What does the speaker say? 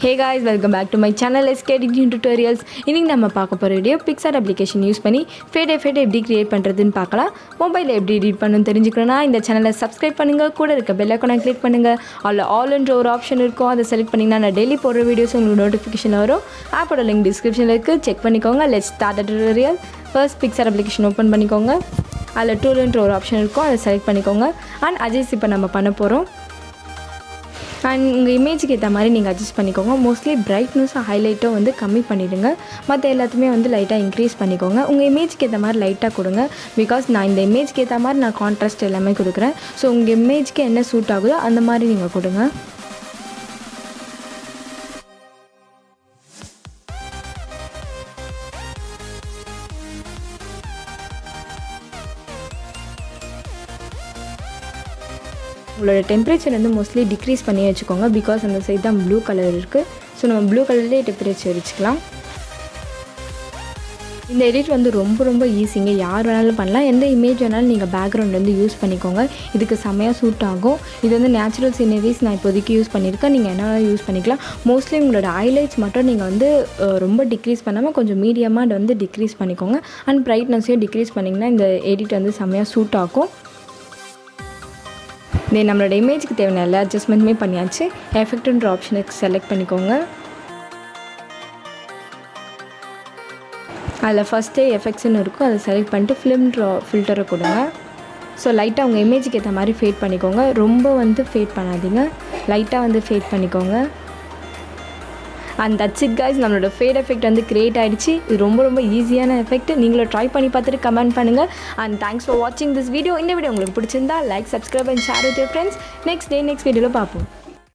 Hey guys, welcome back to my channel. Let's get into tutorials. இன்னைக்கு நம்ம பார்க்க போற வீடியோ Picsart application யூஸ் பண்ணி Fade Effect எப்படி கிரியேட் பண்றதுன்னு பார்க்கலாம். மொபைல்ல எப்படி எடிட் பண்ணனும் தெரிஞ்சுக்கணும்னா இந்த சேனலை சப்ஸ்கிரைப் பண்ணுங்க. கூட இருக்க பெல் ஐகானை கிளிக் பண்ணுங்க. all என்ற ஒரு ஆப்ஷன் இருக்கும். அதை செலக்ட் பண்ணீங்கன்னா நான் டெய்லி போடுற வீடியோஸ் உங்களுக்கு நோட்டிஃபிகேஷன் வரும். ஆப்போட லிங்க் டிஸ்கிரிப்ஷன்ல இருக்கு. செக் பண்ணிக்கோங்க. Let's start the tutorial. First Picsart application open பண்ணிக்கோங்க. அதில் டூல் என்ற ஒரு ஆப்ஷன் இருக்கும். அதை செலக்ட் பண்ணிக்கோங்க. அண்ட் அட்ஜஸ்ட் இப்போ நம்ம பண்ண போறோம். அண்ட் உங்கள் இமேஜுக்கு ஏற்ற மாதிரி நீங்கள் அட்ஜஸ்ட் பண்ணிக்கோங்க. மோஸ்ட்லி பிரைட்னஸும் ஹைலைட்டும் வந்து கம்மி பண்ணிவிடுங்க. மற்ற எல்லாத்தையுமே வந்து லைட்டாக இன்க்ரீஸ் பண்ணிக்கோங்க. உங்கள் இமேஜுக்கு ஏற்ற மாதிரி லைட்டாக கொடுங்க. பிகாஸ் நான் இந்த இமேஜுக்கு ஏற்ற மாதிரி நான் கான்ட்ராஸ்ட் எல்லாமே கொடுக்குறேன். ஸோ உங்கள் இமேஜுக்கு என்ன சூட் ஆகுதோ அந்த மாதிரி நீங்கள் கொடுங்க. உங்களோட டெம்பரேச்சர் வந்து மோஸ்ட்லி டிக்ரீஸ் பண்ணி வச்சுக்கோங்க. பிகாஸ் அந்த சைடு தான் ப்ளூ கலர் இருக்குது. ஸோ நம்ம ப்ளூ கலர்லேயே டெம்பரேச்சர் வச்சுக்கலாம். இந்த எடிட் வந்து ரொம்ப ஈஸிங்க. யார் வேணாலும் பண்ணலாம். எந்த இமேஜ் வேணாலும் நீங்கள் பேக்ரவுண்ட் வந்து யூஸ் பண்ணிக்கோங்க. இதுக்கு செம்மையாக சூட் ஆகும். இது வந்து நேச்சுரல் சீனரிஸ் நான் இப்போதைக்கு யூஸ் பண்ணியிருக்கேன். நீங்கள் என்ன யூஸ் பண்ணிக்கலாம். மோஸ்ட்லி உங்களோட ஹைலைட்ஸ் மட்டும் நீங்கள் வந்து ரொம்ப டிக்ரீஸ் பண்ணாமல் கொஞ்சம் மீடியமாக வந்து டிக்ரீஸ் பண்ணிக்கோங்க. அண்ட் பிரைட்னஸையும் டிக்ரீஸ் பண்ணிங்கன்னா இந்த எடிட் வந்து செம்மையாக சூட் ஆகும். நம்மளோட இமேஜுக்கு தேவையான எல்லா அட்ஜஸ்ட்மெண்ட்டுமே பண்ணியாச்சு. எஃபெக்ட்ன்ற ஆப்ஷனுக்கு செலக்ட் பண்ணிக்கோங்க. அதில் ஃபஸ்ட்டே எஃபெக்ட்ஸ்னு இருக்கும். அதை செலக்ட் பண்ணிட்டு ஃபில்டரை கொடுங்க. ஸோ லைட்டாக உங்கள் இமேஜுக்கு ஏற்ற மாதிரி ஃபேட் பண்ணிக்கோங்க. ரொம்ப வந்து ஃபேட் பண்ணாதீங்க. லைட்டாக வந்து ஃபேட் பண்ணிக்கோங்க. அண்ட் தட்ஸ் இட் கைஸ், நம்மளோட ஃபேட் எஃபெக்ட் வந்து கிரியேட் ஆகிடுச்சு. இது ரொம்ப ஈஸியான எஃபெக்ட். நீங்களும் ட்ரை பண்ணி பார்த்துட்டு கமெண்ட் பண்ணுங்கள். அண்ட் தேங்க்ஸ் ஃபார் வாட்சிங் திஸ் வீடியோ. இந்த வீடியோ உங்களுக்கு பிடிச்சிருந்தா like, subscribe and share with your friends. Next வீடியோவில் பார்ப்போம்.